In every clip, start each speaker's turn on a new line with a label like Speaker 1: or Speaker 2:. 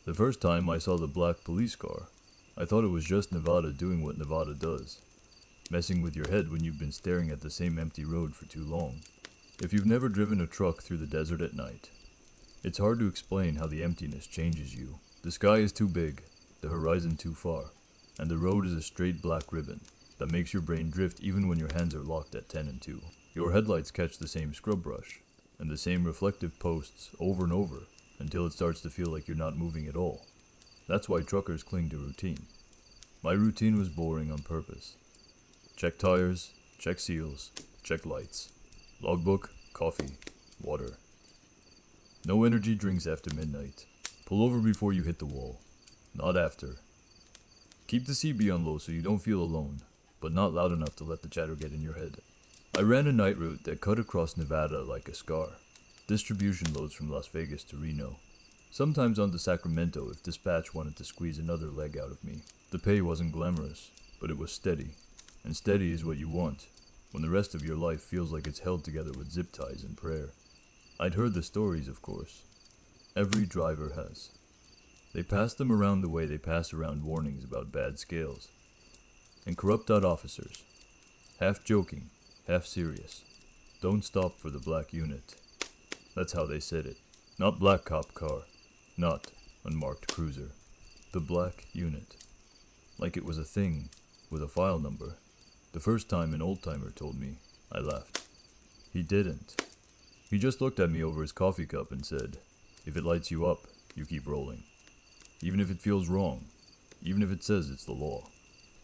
Speaker 1: The first time I saw the black police car, I thought it was just Nevada doing what Nevada does, messing with your head when you've been staring at the same empty road for too long. If you've never driven a truck through the desert at night, it's hard to explain how the emptiness changes you. The sky is too big, the horizon too far, and the road is a straight black ribbon that makes your brain drift even when your hands are locked at 10 and 2. Your headlights catch the same scrub brush and the same reflective posts over and over until it starts to feel like you're not moving at all. That's why truckers cling to routine. My routine was boring on purpose. Check tires, check seals, check lights. Logbook, coffee, water. No energy drinks after midnight. Pull over before you hit the wall. Not after. Keep the CB on low so you don't feel alone, but not loud enough to let the chatter get in your head. I ran a night route that cut across Nevada like a scar. Distribution loads from Las Vegas to Reno. Sometimes on to Sacramento if dispatch wanted to squeeze another leg out of me. The pay wasn't glamorous, but it was steady. And steady is what you want, when the rest of your life feels like it's held together with zip ties and prayer. I'd heard the stories, of course. Every driver has. They pass them around the way they pass around warnings about bad scales. And corrupt-out officers, half joking, half serious. Don't stop for the black unit. That's how they said it. Not black cop car. Not unmarked cruiser. The black unit. Like it was a thing with a file number. The first time an old-timer told me, I laughed. He didn't. He just looked at me over his coffee cup and said, if it lights you up, you keep rolling. Even if it feels wrong. Even if it says it's the law.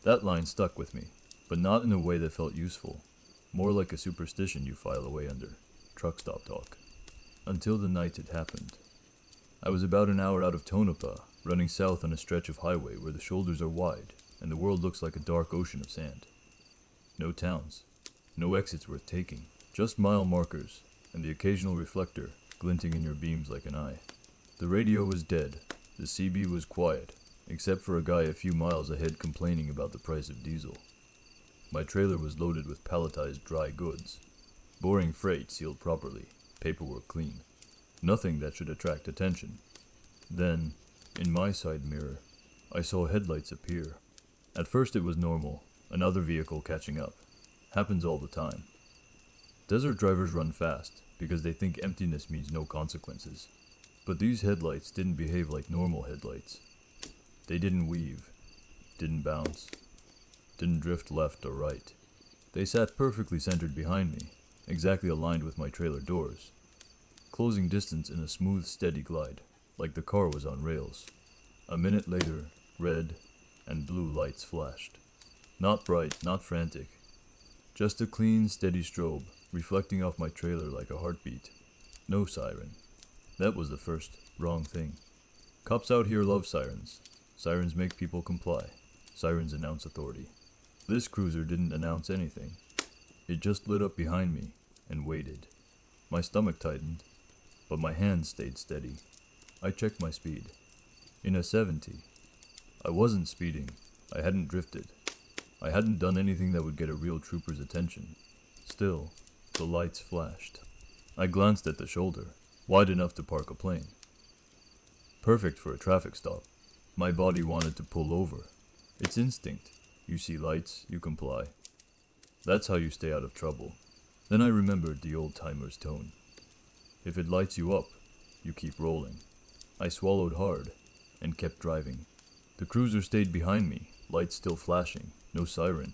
Speaker 1: That line stuck with me, but not in a way that felt useful. More like a superstition you file away under. Truck stop talk. Until the night it happened. I was about an hour out of Tonopah, running south on a stretch of highway where the shoulders are wide and the world looks like a dark ocean of sand. No towns. No exits worth taking. Just mile markers, and the occasional reflector glinting in your beams like an eye. The radio was dead. The CB was quiet, except for a guy a few miles ahead complaining about the price of diesel. My trailer was loaded with palletized dry goods. Boring freight sealed properly, paperwork clean. Nothing that should attract attention. Then, in my side mirror, I saw headlights appear. At first it was normal, another vehicle catching up. Happens all the time. Desert drivers run fast because they think emptiness means no consequences. But these headlights didn't behave like normal headlights. They didn't weave, didn't bounce, didn't drift left or right. They sat perfectly centered behind me, exactly aligned with my trailer doors, closing distance in a smooth, steady glide, like the car was on rails. A minute later, red and blue lights flashed. Not bright, not frantic. Just a clean, steady strobe, reflecting off my trailer like a heartbeat. No siren. That was the first wrong thing. Cops out here love sirens. Sirens make people comply. Sirens announce authority. This cruiser didn't announce anything. It just lit up behind me and waited. My stomach tightened, but my hands stayed steady. I checked my speed. In a 70. I wasn't speeding. I hadn't drifted. I hadn't done anything that would get a real trooper's attention. Still, the lights flashed. I glanced at the shoulder, wide enough to park a plane. Perfect for a traffic stop. My body wanted to pull over. It's instinct. You see lights, you comply. That's how you stay out of trouble. Then I remembered the old-timer's tone. If it lights you up, you keep rolling. I swallowed hard and kept driving. The cruiser stayed behind me, lights still flashing, no siren.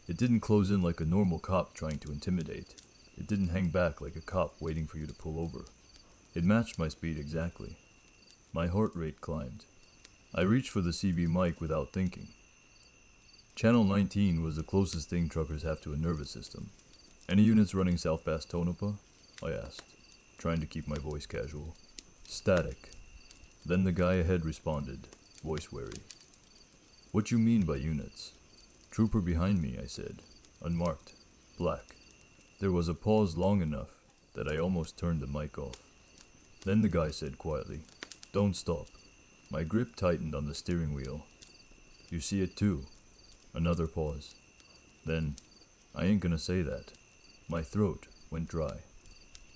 Speaker 1: It didn't close in like a normal cop trying to intimidate. It didn't hang back like a cop waiting for you to pull over. It matched my speed exactly. My heart rate climbed. I reached for the CB mic without thinking. Channel 19 was the closest thing truckers have to a nervous system. Any units running south past Tonopah? I asked, trying to keep my voice casual. Static. Then the guy ahead responded, voice wary. What you mean by units? Trooper behind me, I said. Unmarked. Black. There was a pause long enough that I almost turned the mic off. Then the guy said quietly, don't stop. My grip tightened on the steering wheel. You see it too. Another pause. Then, I ain't gonna say that. My throat went dry.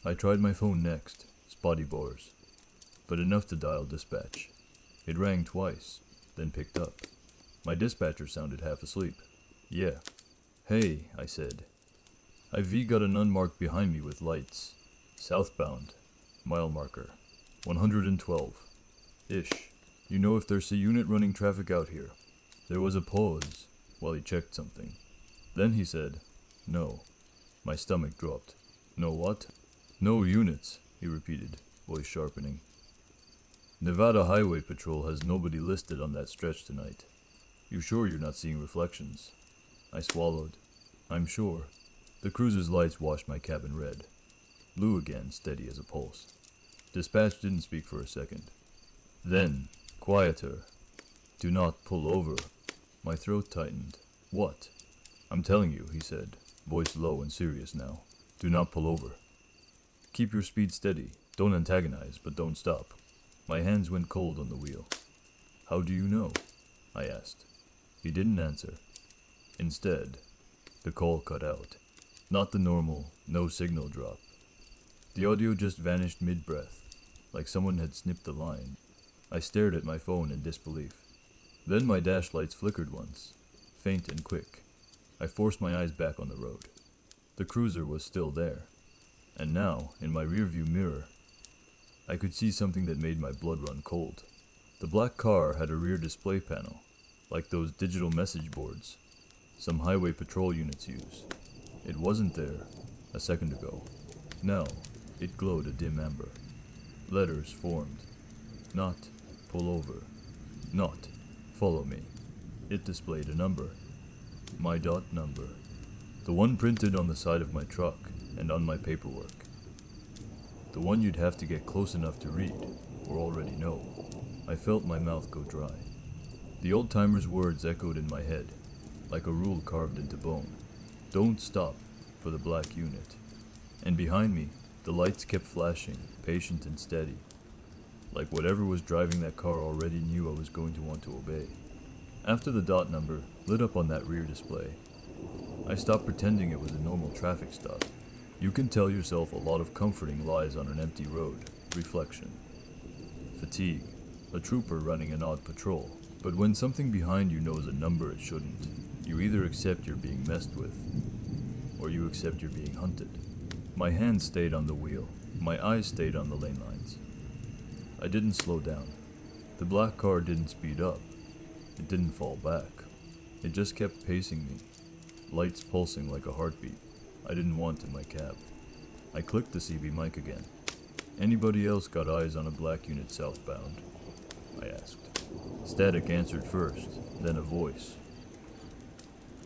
Speaker 1: I tried my phone next. Spotty bars. but enough to dial dispatch. It rang twice, then picked up. My dispatcher sounded half asleep. Yeah. Hey, I said. IV got an unmarked behind me with lights. Southbound. Mile marker. 112. Ish. You know if there's a unit running traffic out here. There was a pause while he checked something. Then he said, no. My stomach dropped. No what? No units, he repeated, voice sharpening. Nevada Highway Patrol has nobody listed on that stretch tonight. You sure you're not seeing reflections? I swallowed. I'm sure. The cruiser's lights washed my cabin red. Blue again, steady as a pulse. Dispatch didn't speak for a second. Then, quieter. Do not pull over. My throat tightened. What? I'm telling you, he said, voice low and serious now. Do not pull over. Keep your speed steady. Don't antagonize, but don't stop. My hands went cold on the wheel. How do you know? I asked. He didn't answer. Instead, the call cut out. Not the normal, no signal drop. The audio just vanished mid-breath, like someone had snipped the line. I stared at my phone in disbelief. Then my dash lights flickered once, faint and quick. I forced my eyes back on the road. The cruiser was still there. And now, in my rearview mirror, I could see something that made my blood run cold. The black car had a rear display panel, like those digital message boards some highway patrol units use. It wasn't there a second ago. Now, it glowed a dim amber. Letters formed. Not pull over. Not follow me. It displayed a number. My dot number. The one printed on the side of my truck and on my paperwork. The one you'd have to get close enough to read, or already know. I felt my mouth go dry. The old-timer's words echoed in my head, like a rule carved into bone. Don't stop for the black unit. And behind me, the lights kept flashing, patient and steady. Like whatever was driving that car already knew I was going to want to obey. After the dot number lit up on that rear display, I stopped pretending it was a normal traffic stop. You can tell yourself a lot of comforting lies on an empty road. Reflection. Fatigue. A trooper running an odd patrol. But when something behind you knows a number it shouldn't, you either accept you're being messed with, or you accept you're being hunted. My hands stayed on the wheel. My eyes stayed on the lane lines. I didn't slow down. The black car didn't speed up. It didn't fall back. It just kept pacing me, lights pulsing like a heartbeat I didn't want in my cab. I clicked the CB mic again. Anybody else got eyes on a black unit southbound? I asked. Static answered first, then a voice.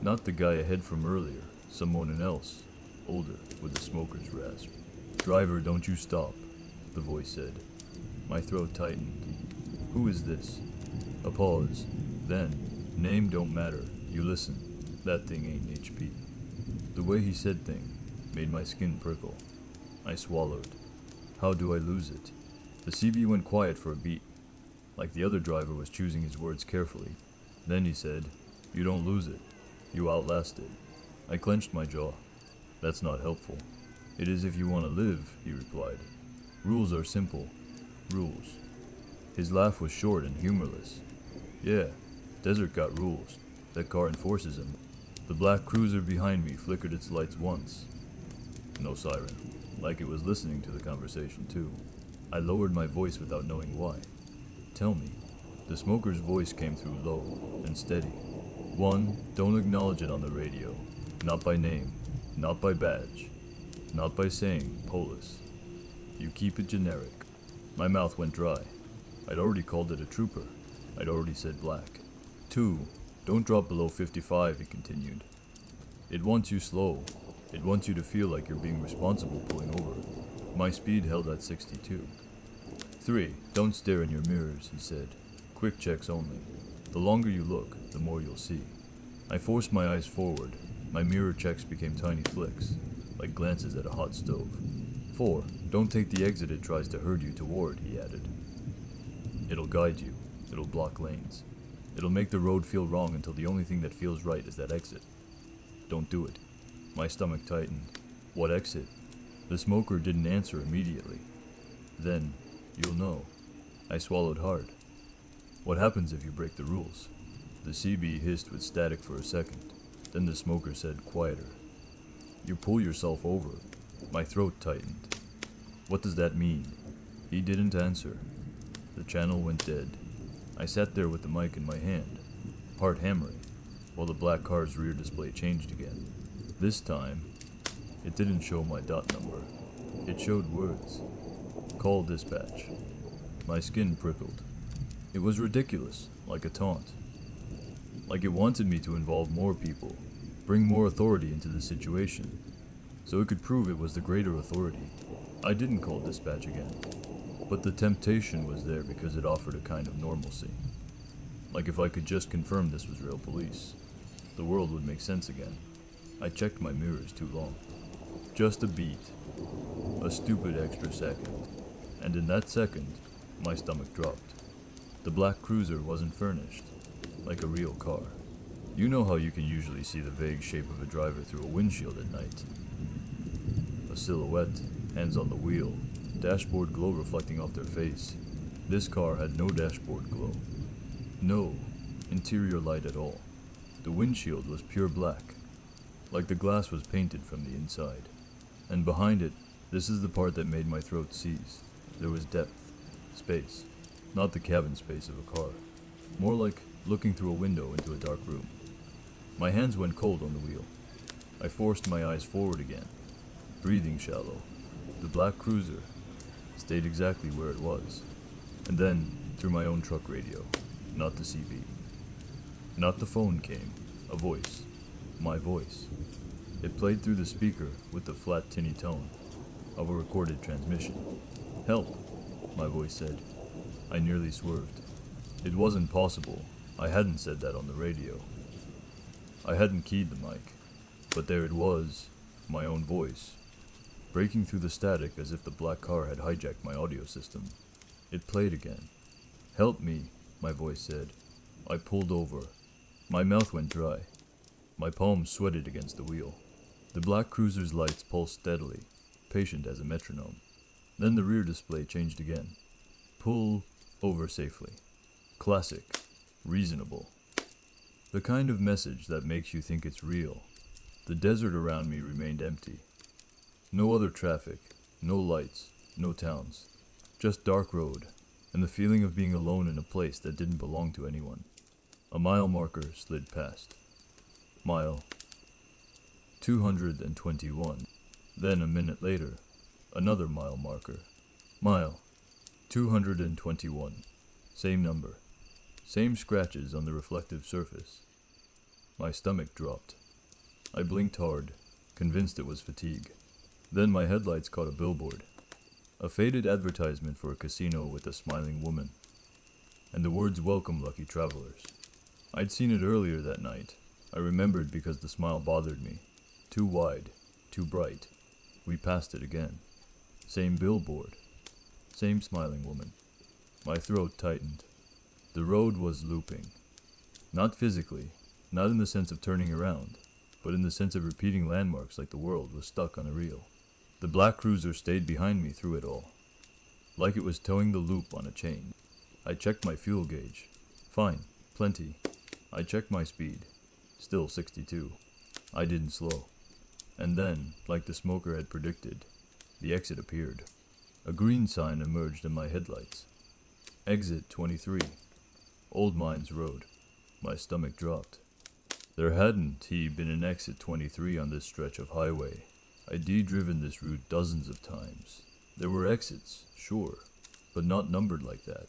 Speaker 1: Not the guy ahead from earlier, someone else, older, with a smoker's rasp. Driver, don't you stop, the voice said. My throat tightened. Who is this? A pause. Then, name don't matter, you listen. That thing ain't HP. The way he said thing made my skin prickle. I swallowed. How do I lose it? The CB went quiet for a beat, like the other driver was choosing his words carefully. Then he said, you don't lose it. You outlast it. I clenched my jaw. That's not helpful. It is if you want to live, he replied. Rules are simple. Rules. His laugh was short and humorless. Yeah, desert got rules. That car enforces them. The black cruiser behind me flickered its lights once. No siren. Like it was listening to the conversation too. I lowered my voice without knowing why. Tell me. The smoker's voice came through low and steady. 1, don't acknowledge it on the radio. Not by name. Not by badge. Not by saying Polis. You keep it generic. My mouth went dry. I'd already called it a trooper. I'd already said black. 2, don't drop below 55, he continued. It wants you slow. It wants you to feel like you're being responsible pulling over. My speed held at 62. 3, don't stare in your mirrors, he said. Quick checks only. The longer you look, the more you'll see. I forced my eyes forward. My mirror checks became tiny flicks, like glances at a hot stove. 4, don't take the exit it tries to herd you toward, he added. It'll guide you. It'll block lanes. It'll make the road feel wrong until the only thing that feels right is that exit. Don't do it. My stomach tightened. What exit? The smoker didn't answer immediately. Then, you'll know, I swallowed hard. What happens if you break the rules? The CB hissed with static for a second. Then the smoker said quieter. You pull yourself over. My throat tightened. What does that mean? He didn't answer. The channel went dead. I sat there with the mic in my hand, heart hammering, while the black car's rear display changed again. This time, it didn't show my dot number. It showed words. Call dispatch. My skin prickled. It was ridiculous, like a taunt. Like it wanted me to involve more people, bring more authority into the situation, so it could prove it was the greater authority. I didn't call dispatch again, but the temptation was there because it offered a kind of normalcy. Like if I could just confirm this was real police, the world would make sense again. I checked my mirrors too long. Just a beat. A stupid extra second. And in that second, my stomach dropped. The black cruiser wasn't furnished, like a real car. You know how you can usually see the vague shape of a driver through a windshield at night. A silhouette, hands on the wheel, dashboard glow reflecting off their face. This car had no dashboard glow. No interior light at all. The windshield was pure black, like the glass was painted from the inside. And behind it, this is the part that made my throat seize. There was depth, space, not the cabin space of a car. More like looking through a window into a dark room. My hands went cold on the wheel. I forced my eyes forward again, breathing shallow. The black cruiser stayed exactly where it was. And then, through my own truck radio, not the CB. Not the phone came, a voice. My voice. It played through the speaker with the flat tinny tone of a recorded transmission. Help, my voice said. I nearly swerved. It wasn't possible. I hadn't said that on the radio. I hadn't keyed the mic, but there it was, my own voice, breaking through the static as if the black car had hijacked my audio system. It played again. Help me, my voice said. I pulled over. My mouth went dry. My palms sweated against the wheel. The black cruiser's lights pulsed steadily, patient as a metronome. Then the rear display changed again. Pull over safely. Classic. Reasonable. The kind of message that makes you think it's real. The desert around me remained empty. No other traffic, no lights, no towns. Just dark road, and the feeling of being alone in a place that didn't belong to anyone. A mile marker slid past. Mile 221. Then a minute later, another mile marker. Mile 221. Same number. Same scratches on the reflective surface. My stomach dropped. I blinked hard, convinced it was fatigue. Then my headlights caught a billboard. A faded advertisement for a casino with a smiling woman. And the words "Welcome, lucky travelers." I'd seen it earlier that night. I remembered because the smile bothered me. Too wide, too bright. We passed it again. Same billboard. Same smiling woman. My throat tightened. The road was looping. Not physically, not in the sense of turning around, but in the sense of repeating landmarks like the world was stuck on a reel. The black cruiser stayed behind me through it all, like it was towing the loop on a chain. I checked my fuel gauge. Fine, plenty. I checked my speed. Still 62. I didn't slow. And then, like the smoker had predicted, the exit appeared. A green sign emerged in my headlights. Exit 23. Old Mines Road. My stomach dropped. There hadn't been an exit 23 on this stretch of highway. I'd driven this route dozens of times. There were exits, sure, but not numbered like that.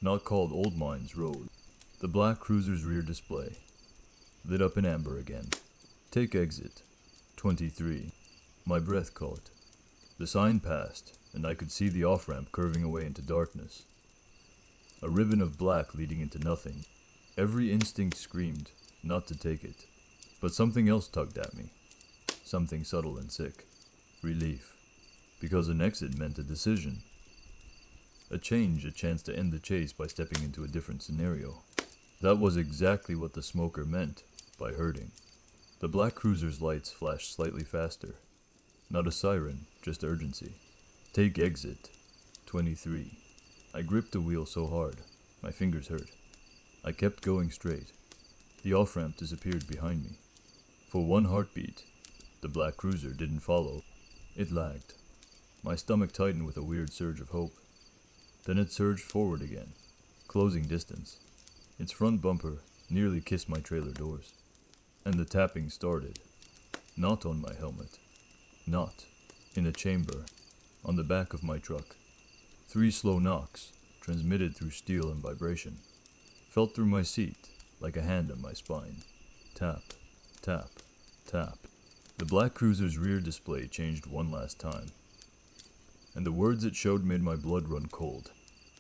Speaker 1: Not called Old Mines Road. The black cruiser's rear display lit up in amber again. Take exit 23. My breath caught. The sign passed, and I could see the off-ramp curving away into darkness. A ribbon of black leading into nothing. Every instinct screamed not to take it, but something else tugged at me. Something subtle and sick. Relief. Because an exit meant a decision. A change, a chance to end the chase by stepping into a different scenario. That was exactly what the smoker meant by hurting. The black cruiser's lights flashed slightly faster. Not a siren, just urgency. Take exit 23. I gripped the wheel so hard, my fingers hurt. I kept going straight. The off-ramp disappeared behind me. For one heartbeat, the black cruiser didn't follow. It lagged. My stomach tightened with a weird surge of hope. Then it surged forward again, closing distance. Its front bumper nearly kissed my trailer doors. And the tapping started. Not on my helmet. Not in a chamber. On the back of my truck. 3 slow knocks, transmitted through steel and vibration. Felt through my seat, like a hand on my spine. Tap, tap, tap. The black cruiser's rear display changed one last time. And the words it showed made my blood run cold.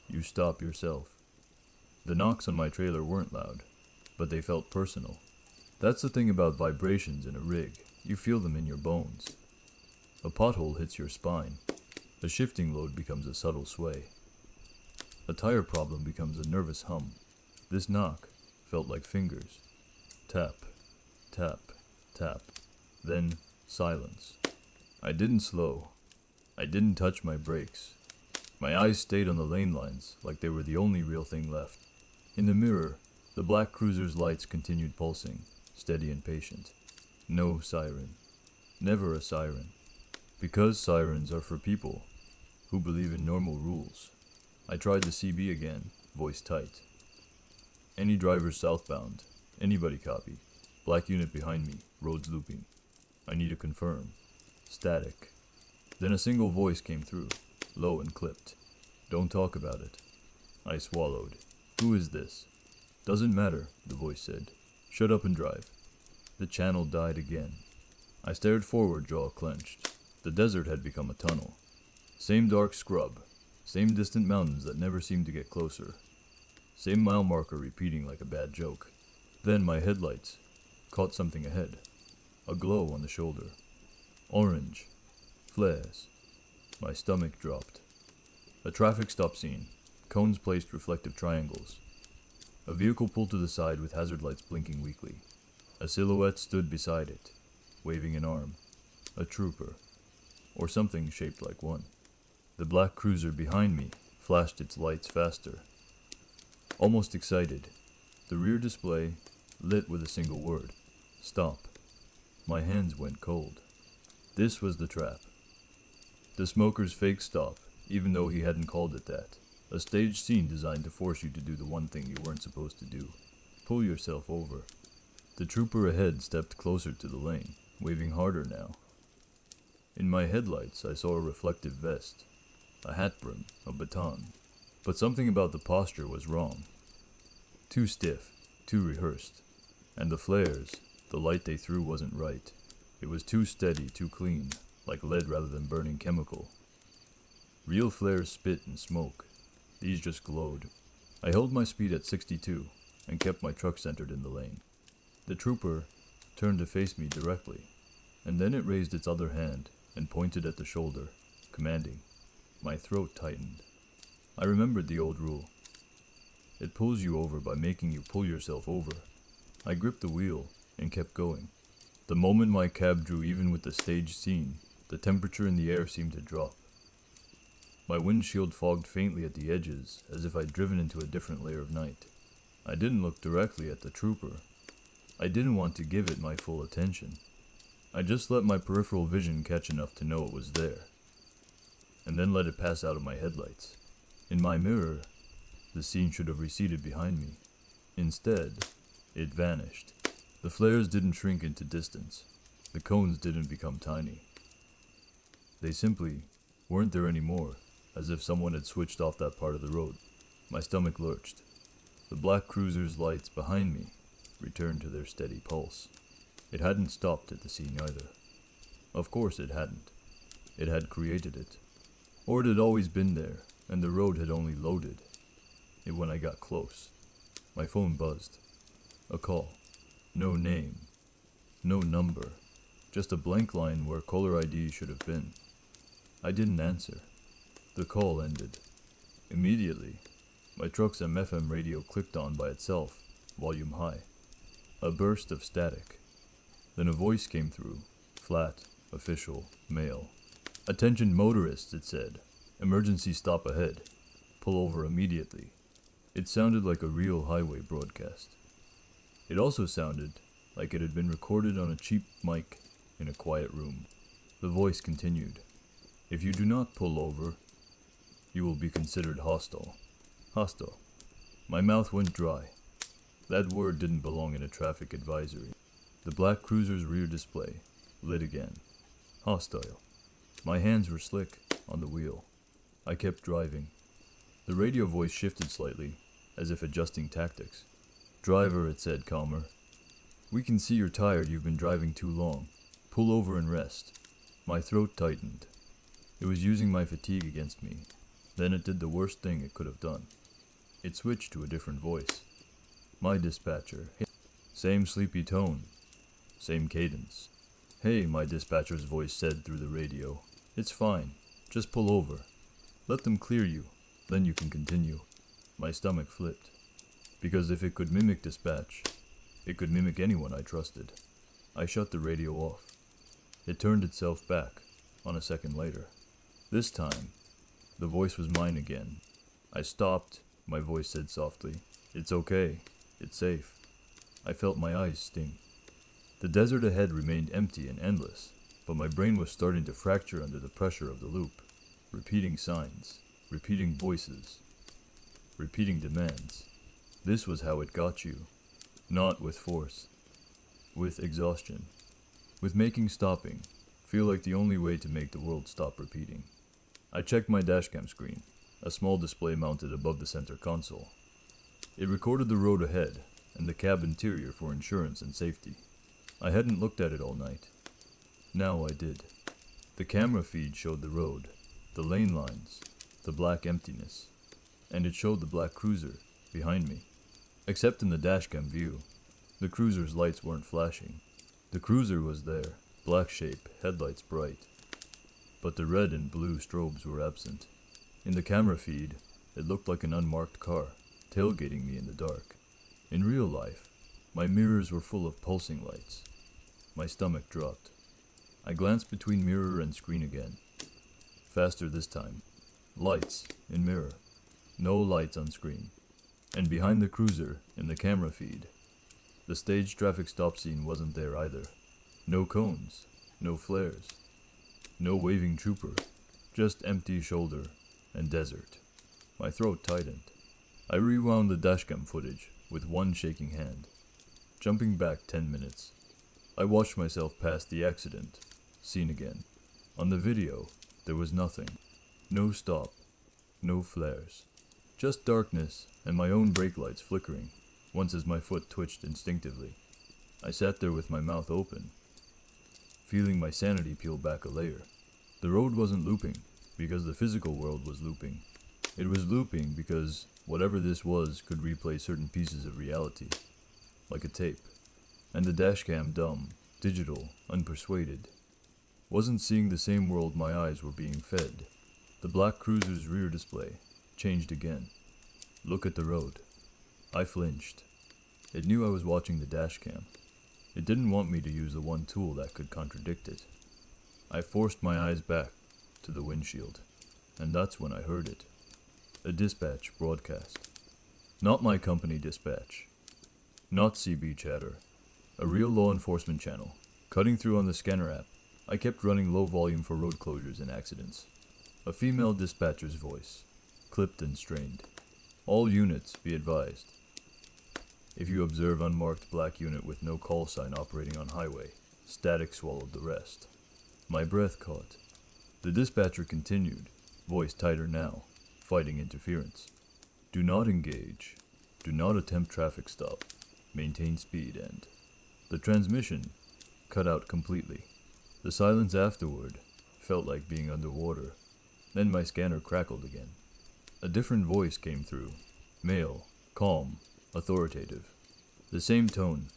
Speaker 1: You stop yourself. The knocks on my trailer weren't loud, but they felt personal. That's the thing about vibrations in a rig. You feel them in your bones. A pothole hits your spine. A shifting load becomes a subtle sway. A tire problem becomes a nervous hum. This knock felt like fingers. Tap, tap, tap. Then silence. I didn't slow. I didn't touch my brakes. My eyes stayed on the lane lines like they were the only real thing left. In the mirror, the black cruiser's lights continued pulsing, steady and patient. No siren. Never a siren. Because sirens are for people who believe in normal rules. I tried the CB again, voice tight. Any driver southbound. Anybody copy. Black unit behind me, roads looping. I need to confirm. Static. Then a single voice came through, low and clipped. Don't talk about it. I swallowed. Who is this? Doesn't matter, the voice said. Shut up and drive. The channel died again. I stared forward, jaw clenched. The desert had become a tunnel. Same dark scrub. Same distant mountains that never seemed to get closer. Same mile marker repeating like a bad joke. Then my headlights caught something ahead. A glow on the shoulder. Orange. Flares. My stomach dropped. A traffic stop scene. Cones placed reflective triangles. A vehicle pulled to the side with hazard lights blinking weakly. A silhouette stood beside it, waving an arm. A trooper. Or something shaped like one. The black cruiser behind me flashed its lights faster. Almost excited, the rear display lit with a single word. Stop. My hands went cold. This was the trap. The smoker's fake stop, even though he hadn't called it that. A staged scene designed to force you to do the one thing you weren't supposed to do. Pull yourself over. The trooper ahead stepped closer to the lane, waving harder now. In my headlights, I saw a reflective vest, a hat brim, a baton. But something about the posture was wrong. Too stiff, too rehearsed. And the flares, the light they threw wasn't right. It was too steady, too clean, like lead rather than burning chemical. Real flares spit and smoke. These just glowed. I held my speed at 62 and kept my truck centered in the lane. The trooper turned to face me directly, and then it raised its other hand and pointed at the shoulder, commanding. My throat tightened. I remembered the old rule. It pulls you over by making you pull yourself over. I gripped the wheel and kept going. The moment my cab drew even with the staged scene, the temperature in the air seemed to drop. My windshield fogged faintly at the edges, as if I'd driven into a different layer of night. I didn't look directly at the trooper. I didn't want to give it my full attention. I just let my peripheral vision catch enough to know it was there, and then let it pass out of my headlights. In my mirror, the scene should have receded behind me. Instead, it vanished. The flares didn't shrink into distance. The cones didn't become tiny. They simply weren't there anymore, as if someone had switched off that part of the road. My stomach lurched. The black cruiser's lights behind me returned to their steady pulse. It hadn't stopped at the scene either. Of course it hadn't. It had created it. Or it had always been there, and the road had only loaded it when I got close. My phone buzzed. A call. No name. No number. Just a blank line where caller ID should have been. I didn't answer. The call ended. Immediately, my truck's MFM radio clicked on by itself, volume high. A burst of static. Then a voice came through, flat, official, male. Attention motorists, it said. Emergency stop ahead. pull over immediately. It sounded like a real highway broadcast. It also sounded like it had been recorded on a cheap mic in a quiet room. The voice continued, "If you do not pull over, you will be considered hostile." Hostile. My mouth went dry. That word didn't belong in a traffic advisory. The black cruiser's rear display lit again. Hostile. My hands were slick on the wheel. I kept driving. The radio voice shifted slightly, as if adjusting tactics. "Driver," it said, calmer. "We can see you're tired. You've been driving too long. Pull over and rest." My throat tightened. It was using my fatigue against me. Then it did the worst thing it could have done. It switched to a different voice. My dispatcher. Same sleepy tone. Same cadence. "Hey," my dispatcher's voice said through the radio. "It's fine. Just pull over. Let them clear you. Then you can continue." My stomach flipped. Because if it could mimic dispatch, it could mimic anyone I trusted. I shut the radio off. It turned itself back on a second later. This time, the voice was mine again. I stopped. My voice said softly, "It's okay. It's safe." I felt my eyes sting. The desert ahead remained empty and endless, but my brain was starting to fracture under the pressure of the loop. Repeating signs, repeating voices, repeating demands. This was how it got you. Not with force. With exhaustion. With making stopping feel like the only way to make the world stop repeating. I checked my dashcam screen, a small display mounted above the center console. It recorded the road ahead and the cab interior for insurance and safety. I hadn't looked at it all night. Now I did. The camera feed showed the road, the lane lines, the black emptiness, and it showed the black cruiser behind me. Except in the dashcam view, the cruiser's lights weren't flashing. The cruiser was there, black shape, headlights bright, but the red and blue strobes were absent. In the camera feed, it looked like an unmarked car, tailgating me in the dark. In real life, my mirrors were full of pulsing lights. My stomach dropped. I glanced between mirror and screen again. Faster this time. Lights in mirror. No lights on screen. And behind the cruiser, in the camera feed, the staged traffic stop scene wasn't there either. No cones, no flares, no waving trooper, just empty shoulder and desert. My throat tightened. I rewound the dashcam footage with one shaking hand. Jumping back 10 minutes, I watched myself pass the accident, scene again. On the video, there was nothing. No stop, no flares. Just darkness and my own brake lights flickering, once as my foot twitched instinctively. I sat there with my mouth open, feeling my sanity peel back a layer. The road wasn't looping, because the physical world was looping. It was looping because whatever this was could replay certain pieces of reality, like a tape. And the dashcam, dumb, digital, unpersuaded, wasn't seeing the same world my eyes were being fed. The black cruiser's rear display changed again. Look at the road. I flinched. It knew I was watching the dashcam. It didn't want me to use the one tool that could contradict it. I forced my eyes back to the windshield, and that's when I heard it. A dispatch broadcast. Not my company dispatch. Not CB chatter. A real law enforcement channel. Cutting through on the scanner app, I kept running low volume for road closures and accidents. A female dispatcher's voice, clipped and strained. All units, be advised. If you observe unmarked black unit with no call sign operating on highway, static swallowed the rest. My breath caught. The dispatcher continued, voice tighter now, fighting interference. Do not engage. Do not attempt traffic stop. Maintain speed and... The transmission cut out completely. The silence afterward felt like being underwater. Then my scanner crackled again. A different voice came through. Male, calm, authoritative. The same tone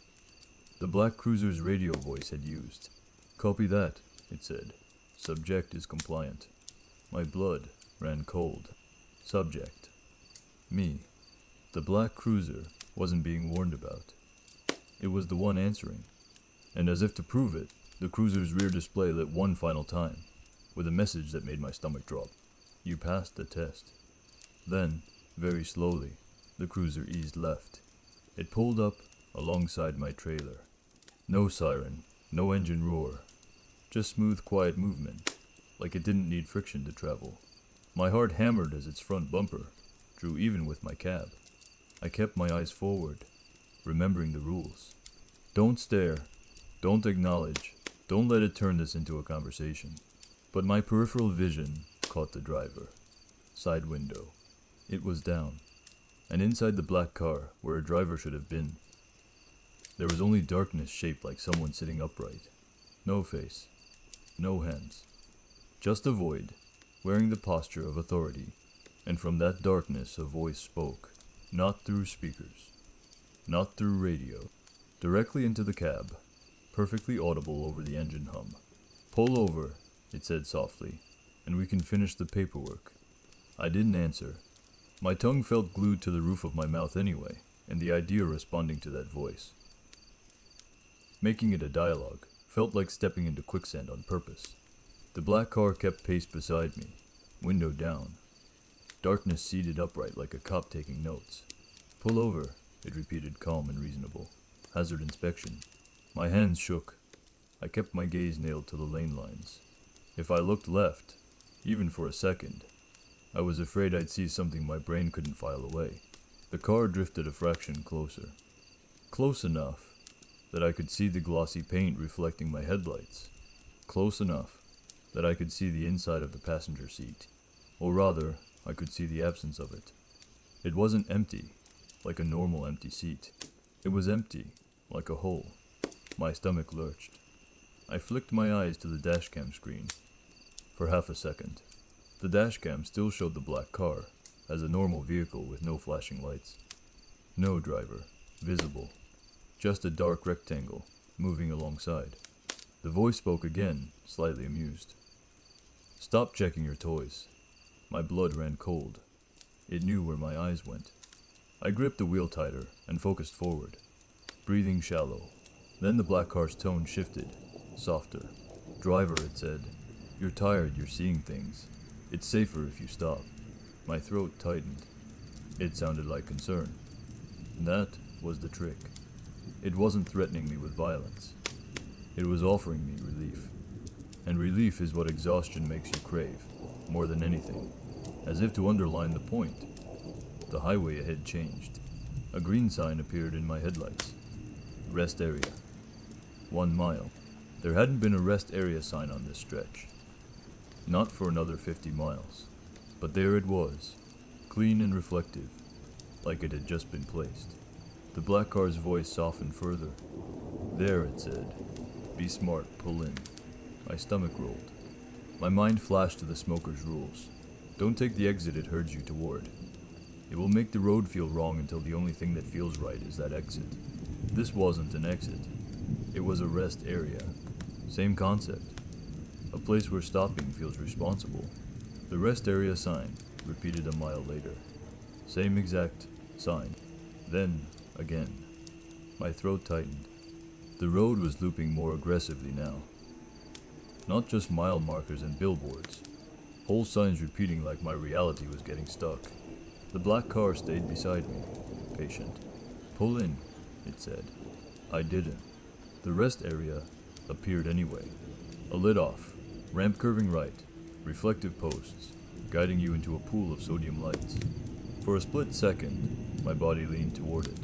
Speaker 1: the black cruiser's radio voice had used. Copy that, it said. Subject is compliant. My blood ran cold. Subject. Me. The black cruiser wasn't being warned about. It was the one answering. And as if to prove it, the cruiser's rear display lit one final time, with a message that made my stomach drop. You passed the test. Then, very slowly, the cruiser eased left. It pulled up alongside my trailer. No siren, no engine roar, just smooth, quiet movement, like it didn't need friction to travel. My heart hammered as its front bumper drew even with my cab. I kept my eyes forward, remembering the rules. Don't stare, don't acknowledge, don't let it turn this into a conversation. But my peripheral vision caught the driver. Side window. It was down, and inside the black car, where a driver should have been, there was only darkness shaped like someone sitting upright. No face, no hands, just a void, wearing the posture of authority, and from that darkness a voice spoke, not through speakers, not through radio, directly into the cab, perfectly audible over the engine hum. "Pull over," it said softly, "and we can finish the paperwork." I didn't answer. My tongue felt glued to the roof of my mouth anyway, and the idea responding to that voice, making it a dialogue, felt like stepping into quicksand on purpose. The black car kept pace beside me, window down. Darkness seated upright like a cop taking notes. "Pull over," it repeated, calm and reasonable. "Hazard inspection." My hands shook. I kept my gaze nailed to the lane lines. If I looked left, even for a second, I was afraid I'd see something my brain couldn't file away. The car drifted a fraction closer. Close enough that I could see the glossy paint reflecting my headlights. Close enough that I could see the inside of the passenger seat. Or rather, I could see the absence of it. It wasn't empty, like a normal empty seat. It was empty, like a hole. My stomach lurched. I flicked my eyes to the dashcam screen. For half a second, the dashcam still showed the black car as a normal vehicle with no flashing lights. No driver, visible. Just a dark rectangle, moving alongside. The voice spoke again, slightly amused. "Stop checking your toys." My blood ran cold. It knew where my eyes went. I gripped the wheel tighter and focused forward, breathing shallow. Then the black car's tone shifted, softer. "Driver," it said, "you're tired, you're seeing things. It's safer if you stop." My throat tightened. It sounded like concern. That was the trick. It wasn't threatening me with violence. It was offering me relief. And relief is what exhaustion makes you crave, more than anything. As if to underline the point, the highway ahead changed. A green sign appeared in my headlights. Rest area. 1 mile. There hadn't been a rest area sign on this stretch. Not for another 50 miles. But there it was, clean and reflective, like it had just been placed. The black car's voice softened further. "There," it said. "Be smart, pull in." My stomach rolled. My mind flashed to the smoker's rules. Don't take the exit it herds you toward. It will make the road feel wrong until the only thing that feels right is that exit. This wasn't an exit. It was a rest area. Same concept. A place where stopping feels responsible. The rest area sign, repeated a mile later. Same exact sign. Then, again. My throat tightened. The road was looping more aggressively now. Not just mile markers and billboards. Whole signs repeating like my reality was getting stuck. The black car stayed beside me, patient. "Pull in," it said. I didn't. The rest area appeared anyway. A lid off, ramp curving right, reflective posts, guiding you into a pool of sodium lights. For a split second, my body leaned toward it.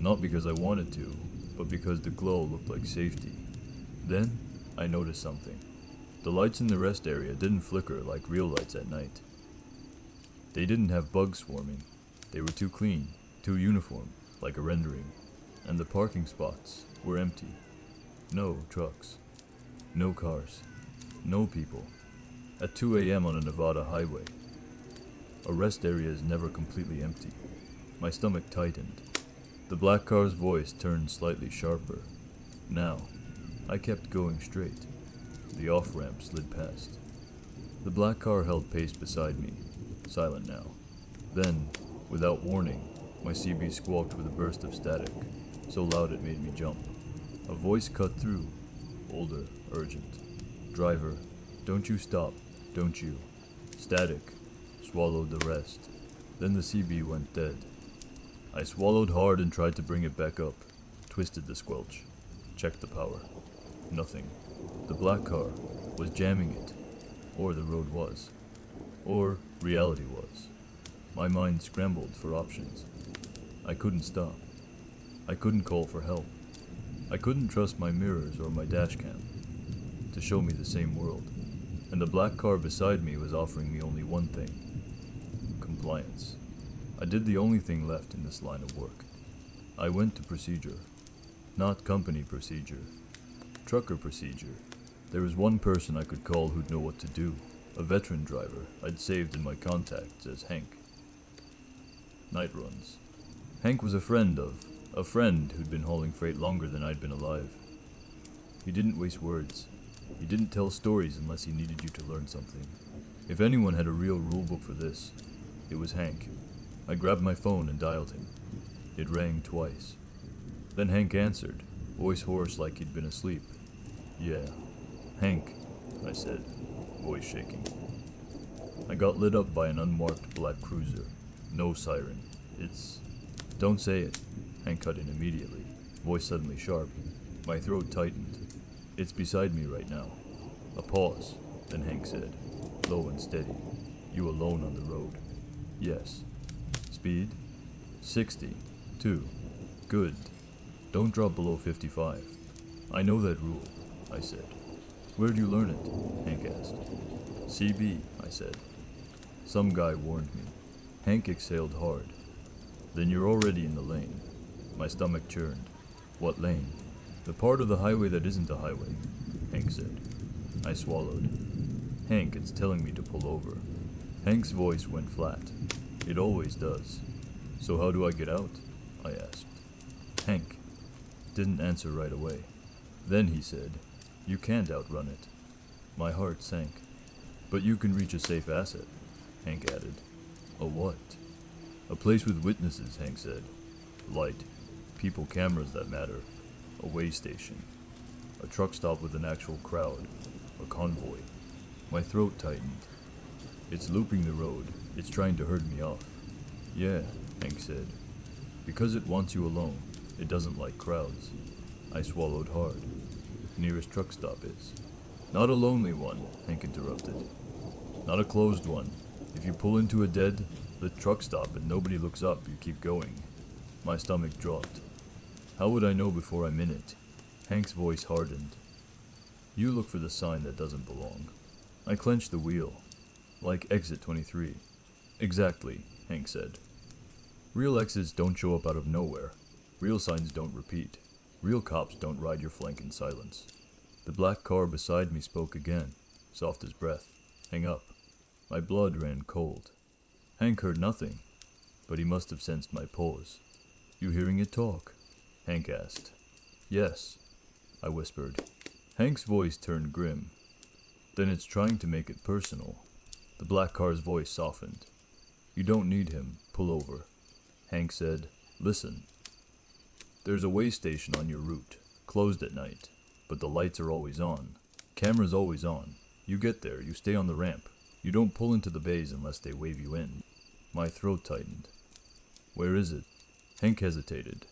Speaker 1: Not because I wanted to, but because the glow looked like safety. Then, I noticed something. The lights in the rest area didn't flicker like real lights at night. They didn't have bugs swarming. They were too clean, too uniform, like a rendering. And the parking spots were empty. No trucks. No cars. No people. At 2 a.m. on a Nevada highway. A rest area is never completely empty. My stomach tightened. The black car's voice turned slightly sharper. Now, I kept going straight. The off-ramp slid past. The black car held pace beside me, silent now. Then, without warning, my CB squawked with a burst of static, so loud it made me jump. A voice cut through, older, urgent. "Driver, don't you stop, don't you." Static swallowed the rest. Then the CB went dead. I swallowed hard and tried to bring it back up, twisted the squelch, checked the power. Nothing. The black car was jamming it, or the road was, or reality was. My mind scrambled for options. I couldn't stop. I couldn't call for help. I couldn't trust my mirrors or my dashcam to show me the same world. And the black car beside me was offering me only one thing: compliance. I did the only thing left in this line of work. I went to procedure. Not company procedure. Trucker procedure. There was one person I could call who'd know what to do. A veteran driver I'd saved in my contacts as Hank. Night runs. Hank was a friend who'd been hauling freight longer than I'd been alive. He didn't waste words. He didn't tell stories unless he needed you to learn something. If anyone had a real rulebook for this, it was Hank. I grabbed my phone and dialed him. It rang twice. Then Hank answered, voice hoarse like he'd been asleep. "Yeah, Hank," I said, voice shaking. I got lit up by an unmarked black cruiser. No siren. It's... "Don't say it." Hank cut in immediately, voice suddenly sharp. My throat tightened. "It's beside me right now." A pause. Then Hank said, low and steady, "You alone on the road?" "Yes." "Speed?" 60. 2. "Good. Don't drop below 55. "I know that rule," I said. "Where'd you learn it?" Hank asked. "CB," I said. "Some guy warned me." Hank exhaled hard. "Then you're already in the lane." My stomach churned. "What lane?" "The part of the highway that isn't a highway," Hank said. I swallowed. "Hank, it's telling me to pull over." Hank's voice went flat. It always does. "So how do I get out?" I asked. Hank didn't answer right away. Then he said, "You can't outrun it." My heart sank. "But you can reach a safe asset," Hank added. "A what?" "A place with witnesses," Hank said. "Light. People, cameras that matter. A way station. A truck stop with an actual crowd. A convoy." My throat tightened. "It's looping the road. It's trying to herd me off." "Yeah," Hank said. "Because it wants you alone. It doesn't like crowds." I swallowed hard. "Nearest truck stop is." "Not a lonely one," Hank interrupted. "Not a closed one. If you pull into a dead truck stop and nobody looks up, you keep going." My stomach dropped. "How would I know before I'm in it?" Hank's voice hardened. "You look for the sign that doesn't belong." I clenched the wheel. "Like exit 23. "Exactly," Hank said. "Real exits don't show up out of nowhere. Real signs don't repeat. Real cops don't ride your flank in silence." The black car beside me spoke again, soft as breath. "Hang up." My blood ran cold. Hank heard nothing, but he must have sensed my pause. "You hearing it talk?" Hank asked. "Yes," I whispered. Hank's voice turned grim. "Then it's trying to make it personal." The black car's voice softened. "You don't need him. Pull over." Hank said, "Listen. There's a way station on your route, closed at night, but the lights are always on. Camera's always on. You get there, you stay on the ramp. You don't pull into the bays unless they wave you in." My throat tightened. "Where is it?" Hank hesitated.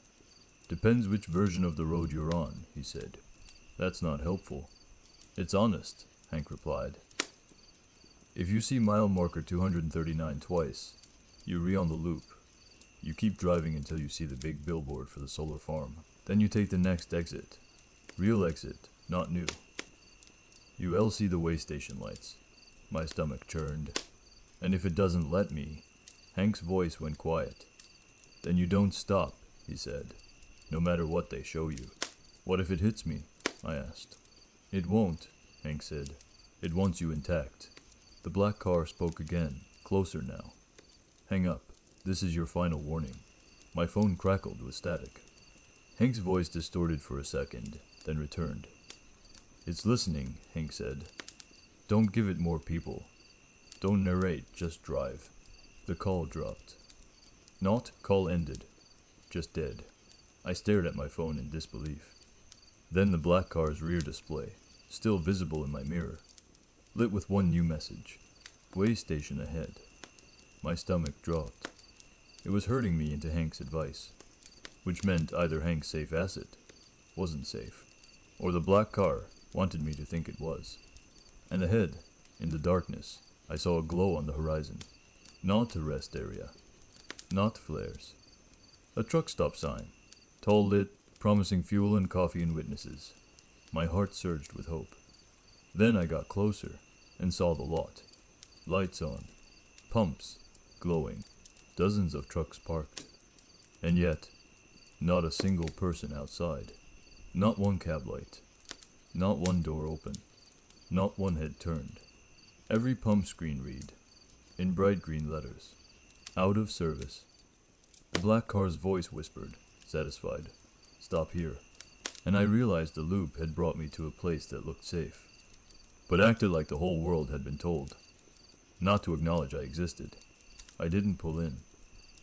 Speaker 1: "Depends which version of the road you're on," he said. "That's not helpful." "It's honest," Hank replied. "If you see mile marker 239 twice, you re-on the loop. You keep driving until you see the big billboard for the solar farm. Then you take the next exit. Real exit, not new. You'll see the way station lights." My stomach churned. "And if it doesn't let me..." Hank's voice went quiet. "Then you don't stop," he said, "no matter what they show you." "What if it hits me?" I asked. "It won't," Hank said. "It wants you intact." The black car spoke again, closer now. "Hang up. This is your final warning." My phone crackled with static. Hank's voice distorted for a second, then returned. "It's listening," Hank said. "Don't give it more people. Don't narrate, just drive." The call dropped. Not call ended. Just dead. I stared at my phone in disbelief. Then the black car's rear display, still visible in my mirror, lit with one new message. Way station ahead. My stomach dropped. It was herding me into Hank's advice, which meant either Hank's safe asset wasn't safe, or the black car wanted me to think it was. And ahead, in the darkness, I saw a glow on the horizon. Not a rest area. Not flares. A truck stop sign, tall lit, promising fuel and coffee and witnesses. My heart surged with hope. Then I got closer and saw the lot. Lights on. Pumps. Glowing. Dozens of trucks parked. And yet, not a single person outside. Not one cab light. Not one door open. Not one head turned. Every pump screen read, in bright green letters, out of service. The black car's voice whispered, satisfied, "Stop here." And I realized the loop had brought me to a place that looked safe, but acted like the whole world had been told not to acknowledge I existed. I didn't pull in.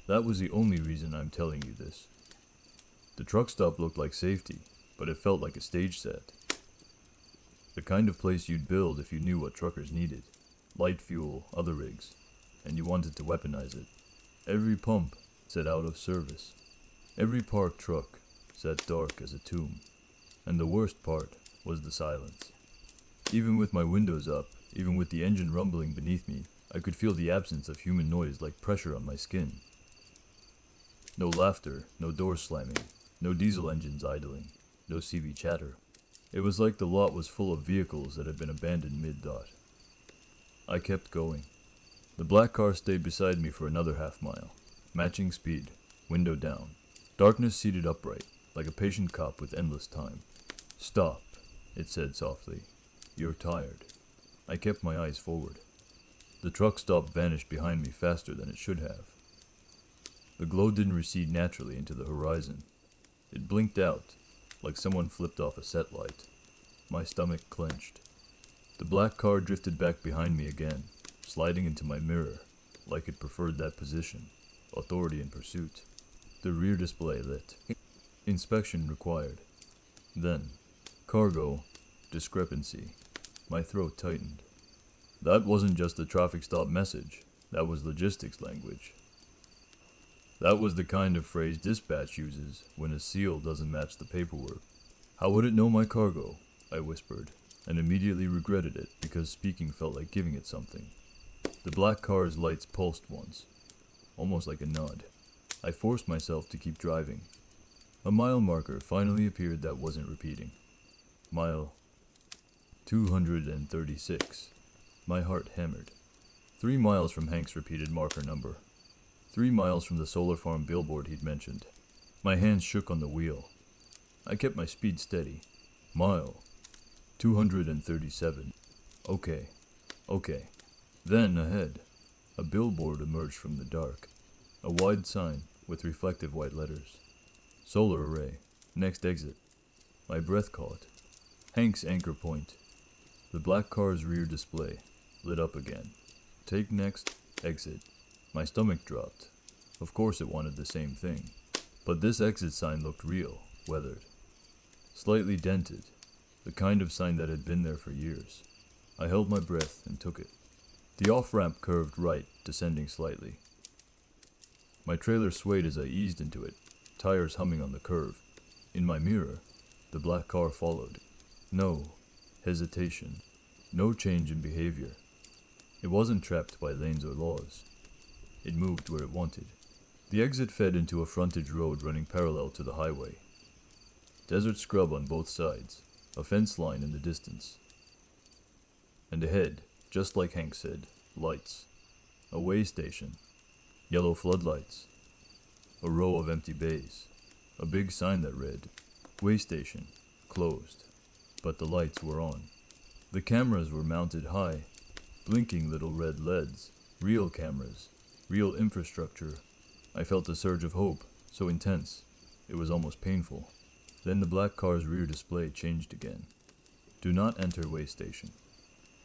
Speaker 1: That was the only reason I'm telling you this. The truck stop looked like safety, but it felt like a stage set. The kind of place you'd build if you knew what truckers needed. Light fuel, other rigs, and you wanted to weaponize it. Every pump said out of service. Every parked truck sat dark as a tomb. And the worst part was the silence. Even with my windows up, even with the engine rumbling beneath me, I could feel the absence of human noise like pressure on my skin. No laughter, no doors slamming, no diesel engines idling, no CV chatter. It was like the lot was full of vehicles that had been abandoned mid-dot. I kept going. The black car stayed beside me for another half-mile, matching speed, window down. Darkness seated upright, like a patient cop with endless time. "Stop," it said softly. "You're tired." I kept my eyes forward. The truck stop vanished behind me faster than it should have. The glow didn't recede naturally into the horizon. It blinked out, like someone flipped off a set light. My stomach clenched. The black car drifted back behind me again, sliding into my mirror, like it preferred that position. Authority in pursuit. The rear display lit. Inspection required. Then, cargo, discrepancy. My throat tightened. That wasn't just a traffic stop message. That was logistics language. That was the kind of phrase dispatch uses when a seal doesn't match the paperwork. "How would it know my cargo?" I whispered, and immediately regretted it because speaking felt like giving it something. The black car's lights pulsed once, almost like a nod. I forced myself to keep driving. A mile marker finally appeared that wasn't repeating. Mile 236. My heart hammered. 3 miles from Hank's repeated marker number. 3 miles from the solar farm billboard he'd mentioned. My hands shook on the wheel. I kept my speed steady. Mile 237. Okay. Then, ahead, a billboard emerged from the dark. A wide sign with reflective white letters. Solar array. Next exit. My breath caught. Hank's anchor point. The black car's rear display lit up again. Take next exit. My stomach dropped. Of course it wanted the same thing. But this exit sign looked real, weathered. Slightly dented. The kind of sign that had been there for years. I held my breath and took it. The off-ramp curved right, descending slightly. My trailer swayed as I eased into it, tires humming on the curve. In my mirror, the black car followed. No hesitation. No change in behavior. It wasn't trapped by lanes or laws. It moved where it wanted. The exit fed into a frontage road running parallel to the highway. Desert scrub on both sides, a fence line in the distance. And ahead, just like Hank said, lights. A way station. Yellow floodlights. A row of empty bays. A big sign that read, "Way station, closed." But the lights were on. The cameras were mounted high, blinking little red LEDs. Real cameras. Real infrastructure. I felt a surge of hope, so intense, it was almost painful. Then the black car's rear display changed again. "Do not enter way station."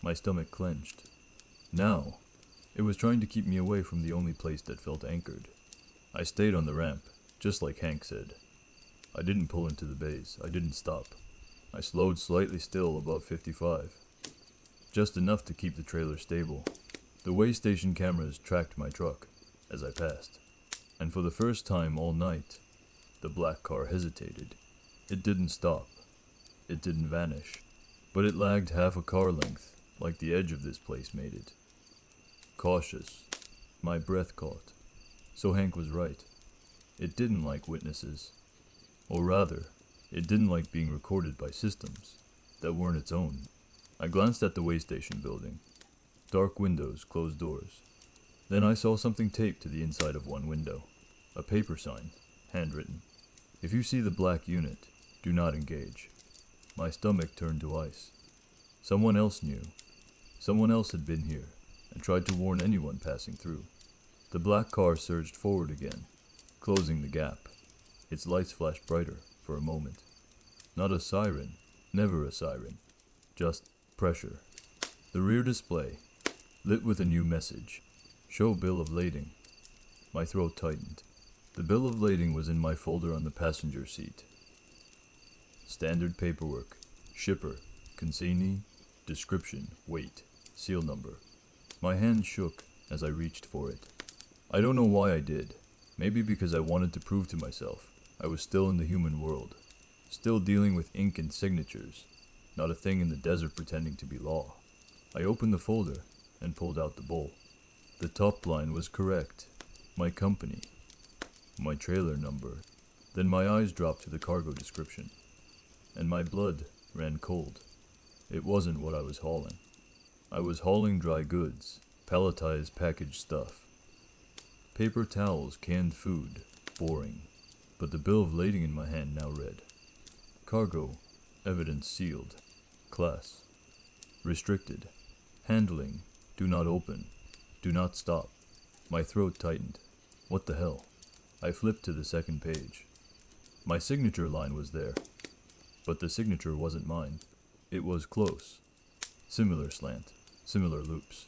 Speaker 1: My stomach clenched. Now, it was trying to keep me away from the only place that felt anchored. I stayed on the ramp, just like Hank said. I didn't pull into the bays. I didn't stop. I slowed slightly still above 55. Just enough to keep the trailer stable. The way station cameras tracked my truck as I passed. And for the first time all night, the black car hesitated. It didn't stop. It didn't vanish. But it lagged half a car length, like the edge of this place made it. Cautious. My breath caught. So Hank was right. It didn't like witnesses. Or rather, it didn't like being recorded by systems that weren't its own. I glanced at the way station building. Dark windows, closed doors. Then I saw something taped to the inside of one window. A paper sign, handwritten. If you see the black unit, do not engage. My stomach turned to ice. Someone else knew. Someone else had been here and tried to warn anyone passing through. The black car surged forward again, closing the gap. Its lights flashed brighter for a moment. Not a siren, never a siren, just pressure. The rear display, lit with a new message. Show bill of lading. My throat tightened. The bill of lading was in my folder on the passenger seat. Standard paperwork. Shipper. Consignee. Description. Weight. Seal number. My hand shook as I reached for it. I don't know why I did. Maybe because I wanted to prove to myself I was still in the human world. Still dealing with ink and signatures. Not a thing in the desert pretending to be law. I opened the folder and pulled out the bowl. The top line was correct. My company. My trailer number. Then my eyes dropped to the cargo description. And my blood ran cold. It wasn't what I was hauling. I was hauling dry goods, palletized packaged stuff. Paper towels, canned food, boring. But the bill of lading in my hand now read. Cargo, evidence sealed. Class. Restricted. Handling, do not open. Do not stop. My throat tightened. What the hell? I flipped to the second page. My signature line was there. But the signature wasn't mine. It was close. Similar slant. Similar loops.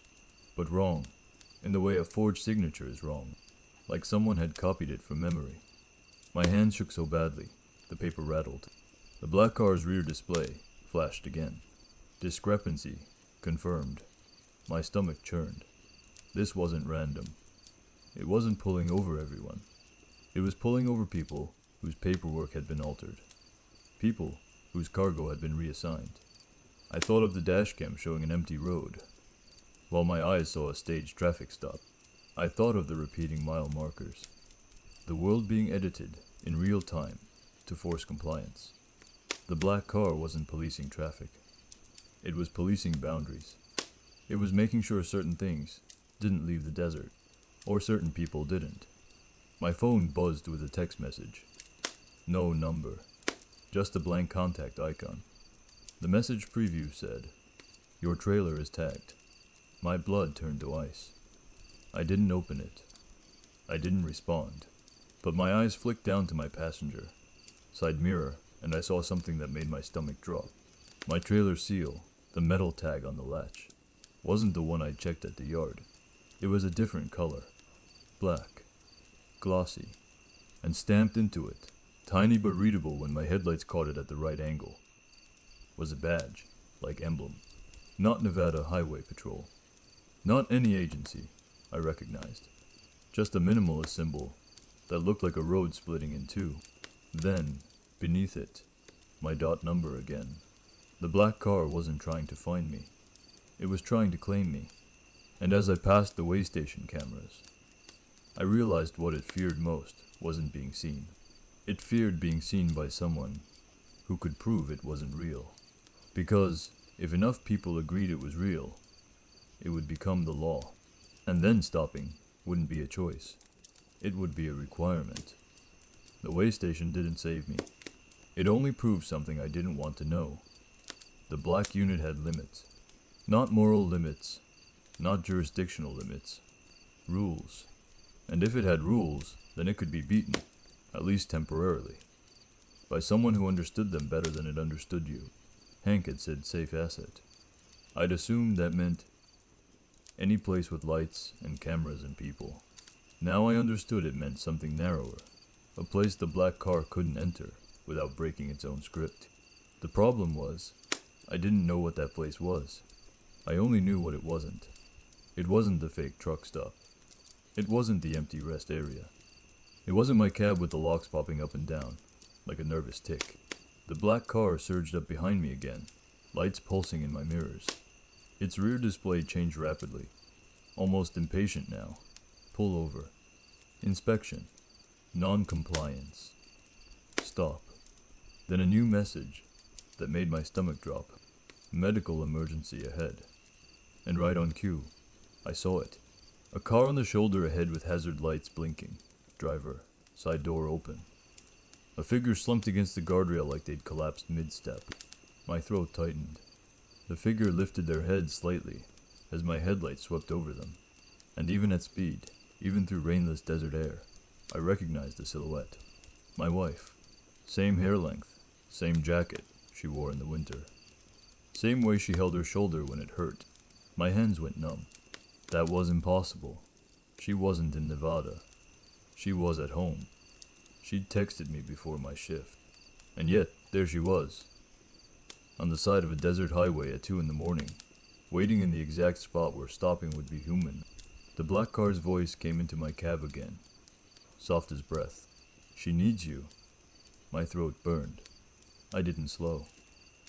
Speaker 1: But wrong. In the way a forged signature is wrong. Like someone had copied it from memory. My hand shook so badly, the paper rattled. The black car's rear display flashed again. Discrepancy. Confirmed. My stomach churned. This wasn't random. It wasn't pulling over everyone. It was pulling over people whose paperwork had been altered. People whose cargo had been reassigned. I thought of the dashcam showing an empty road, while my eyes saw a staged traffic stop. I thought of the repeating mile markers. The world being edited in real time to force compliance. The black car wasn't policing traffic. It was policing boundaries. It was making sure certain things didn't leave the desert, or certain people didn't. My phone buzzed with a text message. No number. Just a blank contact icon. The message preview said, "Your trailer is tagged." My blood turned to ice. I didn't open it. I didn't respond. But my eyes flicked down to my passenger side mirror, and I saw something that made my stomach drop. My trailer seal, the metal tag on the latch, wasn't the one I'd checked at the yard. It was a different color. Black. Glossy. And stamped into it, tiny but readable when my headlights caught it at the right angle, was a badge, like emblem. Not Nevada Highway Patrol. Not any agency, I recognized. Just a minimalist symbol that looked like a road splitting in two. Then, beneath it, my dot number again. The black car wasn't trying to find me. It was trying to claim me. And as I passed the way station cameras, I realized what it feared most wasn't being seen. It feared being seen by someone who could prove it wasn't real. Because if enough people agreed it was real, it would become the law. And then stopping wouldn't be a choice. It would be a requirement. The way station didn't save me. It only proved something I didn't want to know. The black unit had limits. Not moral limits. Not jurisdictional limits. Rules. And if it had rules, then it could be beaten, at least temporarily, by someone who understood them better than it understood you. Hank had said safe asset. I'd assumed that meant any place with lights and cameras and people. Now I understood it meant something narrower, a place the black car couldn't enter without breaking its own script. The problem was, I didn't know what that place was. I only knew what it wasn't. It wasn't the fake truck stop. It wasn't the empty rest area. It wasn't my cab with the locks popping up and down, like a nervous tick. The black car surged up behind me again, lights pulsing in my mirrors. Its rear display changed rapidly, almost impatient now. Pull over. Inspection. Non-compliance. Stop. Then a new message that made my stomach drop. Medical emergency ahead. And right on cue, I saw it. A car on the shoulder ahead with hazard lights blinking. Driver. Side door open. A figure slumped against the guardrail like they'd collapsed mid-step. My throat tightened. The figure lifted their head slightly as my headlights swept over them. And even at speed, even through rainless desert air, I recognized the silhouette. My wife. Same hair length, same jacket she wore in the winter. Same way she held her shoulder when it hurt. My hands went numb. That was impossible. She wasn't in Nevada. She was at home. She'd texted me before my shift. And yet, there she was. On the side of a desert highway at 2 in the morning, waiting in the exact spot where stopping would be human. The black car's voice came into my cab again, soft as breath. She needs you. My throat burned. I didn't slow.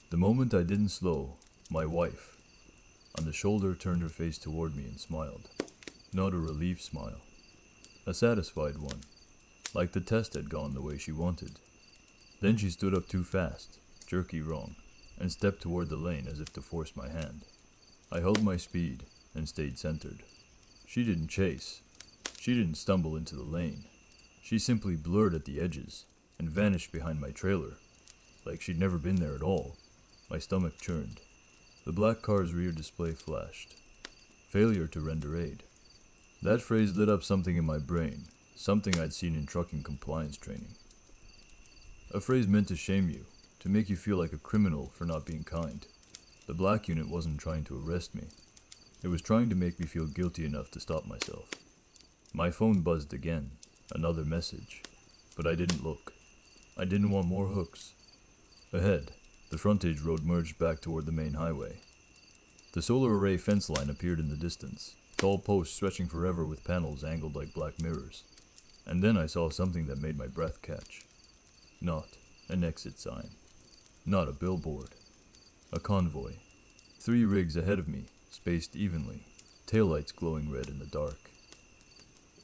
Speaker 1: The moment I didn't slow, my wife, on the shoulder, turned her face toward me and smiled. Not a relief smile. A satisfied one, like the test had gone the way she wanted. Then she stood up too fast, jerky wrong, and stepped toward the lane as if to force my hand. I held my speed and stayed centered. She didn't chase. She didn't stumble into the lane. She simply blurred at the edges and vanished behind my trailer, like she'd never been there at all. My stomach churned. The black car's rear display flashed. Failure to render aid. That phrase lit up something in my brain, something I'd seen in trucking compliance training. A phrase meant to shame you, to make you feel like a criminal for not being kind. The black unit wasn't trying to arrest me. It was trying to make me feel guilty enough to stop myself. My phone buzzed again, another message, but I didn't look. I didn't want more hooks. Ahead, the frontage road merged back toward the main highway. The solar array fence line appeared in the distance, tall posts stretching forever with panels angled like black mirrors. And then I saw something that made my breath catch. Not an exit sign. Not a billboard. A convoy. 3 rigs ahead of me, spaced evenly, taillights glowing red in the dark.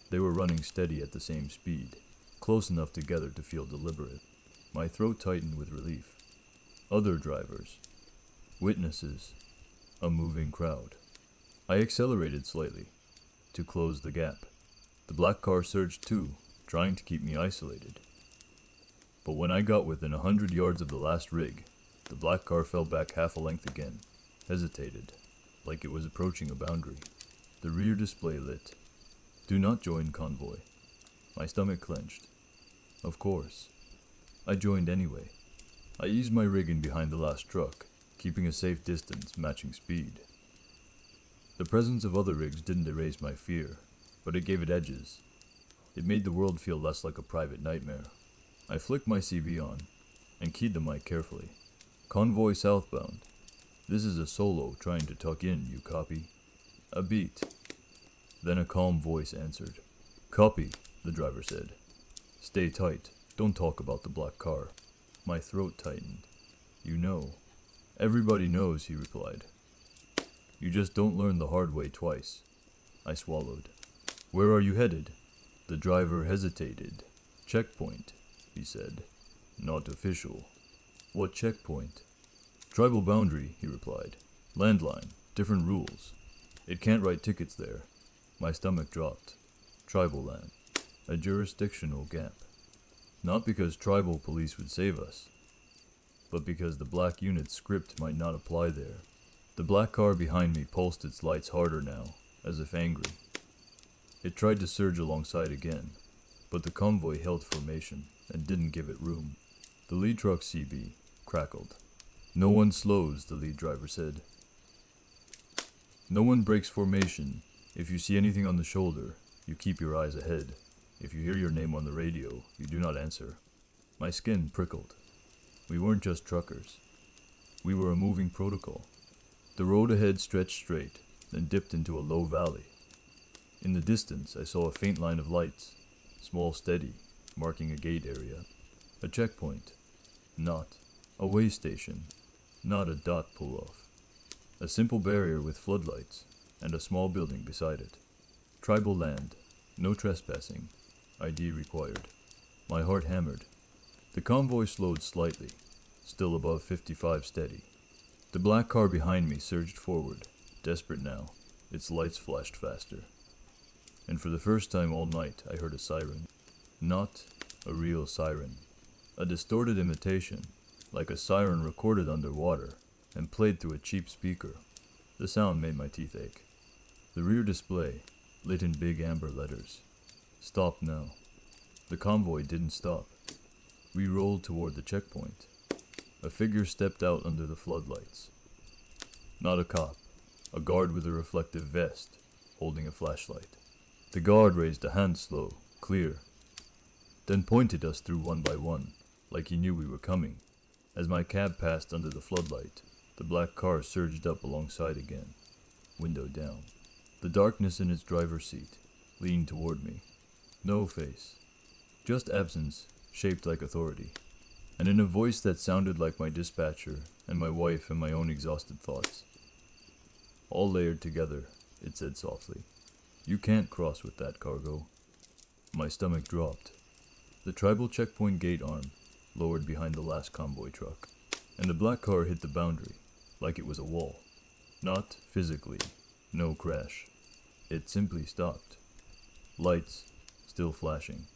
Speaker 1: They were running steady at the same speed, close enough together to feel deliberate. My throat tightened with relief. Other drivers. Witnesses. A moving crowd. I accelerated slightly, to close the gap. The black car surged too, trying to keep me isolated. But when I got within 100 yards of the last rig, the black car fell back half a length again, hesitated, like it was approaching a boundary. The rear display lit. Do not join convoy. My stomach clenched. Of course. I joined anyway. I eased my rig in behind the last truck, keeping a safe distance, matching speed. The presence of other rigs didn't erase my fear, but it gave it edges. It made the world feel less like a private nightmare. I flicked my CV on, and keyed the mic carefully. Convoy southbound. This is a solo trying to tuck in, you copy? A beat. Then a calm voice answered. Copy, the driver said. Stay tight. Don't talk about the black car. My throat tightened. You know. Everybody knows, he replied. You just don't learn the hard way twice. I swallowed. Where are you headed? The driver hesitated. Checkpoint, he said. Not official. What checkpoint? Tribal boundary, he replied. Landline, different rules. It can't write tickets there. My stomach dropped. Tribal land. A jurisdictional gap. Not because tribal police would save us, but because the black unit's script might not apply there. The black car behind me pulsed its lights harder now, as if angry. It tried to surge alongside again, but the convoy held formation and didn't give it room. The lead truck CB crackled. No one slows, the lead driver said. No one breaks formation. If you see anything on the shoulder, you keep your eyes ahead. If you hear your name on the radio, you do not answer. My skin prickled. We weren't just truckers. We were a moving protocol. The road ahead stretched straight, then dipped into a low valley. In the distance, I saw a faint line of lights, small, steady, marking a gate area. A checkpoint. Not. A way station. Not a dot pull-off. A simple barrier with floodlights, and a small building beside it. Tribal land. No trespassing. ID required. My heart hammered. The convoy slowed slightly, still above 55 steady. The black car behind me surged forward, desperate now. Its lights flashed faster. And for the first time all night, I heard a siren. Not a real siren. A distorted imitation, like a siren recorded underwater and played through a cheap speaker. The sound made my teeth ache. The rear display, lit in big amber letters. Stop now. The convoy didn't stop. We rolled toward the checkpoint. A figure stepped out under the floodlights. Not a cop. A guard with a reflective vest, holding a flashlight. The guard raised a hand slow, clear, then pointed us through one by one, like he knew we were coming. As my cab passed under the floodlight, the black car surged up alongside again, window down. The darkness in its driver's seat leaned toward me. No face, just absence shaped like authority. And in a voice that sounded like my dispatcher and my wife and my own exhausted thoughts. All layered together, it said softly. You can't cross with that cargo. My stomach dropped. The tribal checkpoint gate arm lowered behind the last convoy truck, and the black car hit the boundary, like it was a wall. Not physically, no crash. It simply stopped. Lights, still flashing.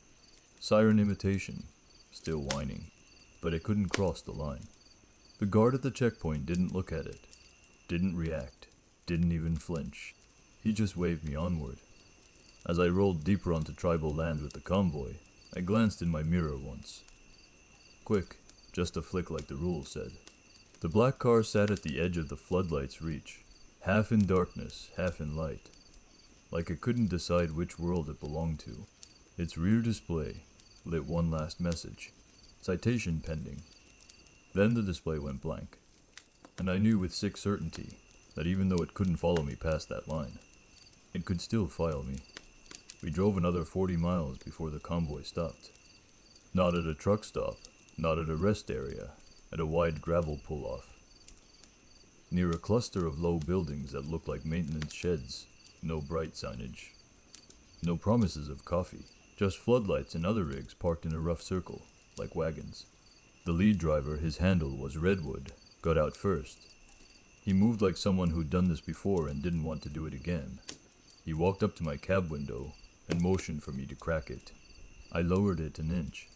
Speaker 1: Siren imitation, still whining. But it couldn't cross the line. The guard at the checkpoint didn't look at it, didn't react, didn't even flinch. He just waved me onward. As I rolled deeper onto tribal land with the convoy, I glanced in my mirror once. Quick, just a flick like the rules said. The black car sat at the edge of the floodlight's reach, half in darkness, half in light, like it couldn't decide which world it belonged to. Its rear display lit one last message. Citation pending. Then the display went blank, and I knew with sick certainty that even though it couldn't follow me past that line, it could still file me. We drove another 40 miles before the convoy stopped. Not at a truck stop, not at a rest area, at a wide gravel pull-off. Near a cluster of low buildings that looked like maintenance sheds, no bright signage. No promises of coffee, just floodlights and other rigs parked in a rough circle, like wagons. The lead driver, his handle was Redwood, got out first. He moved like someone who'd done this before and didn't want to do it again. He walked up to my cab window and motioned for me to crack it. I lowered it an inch.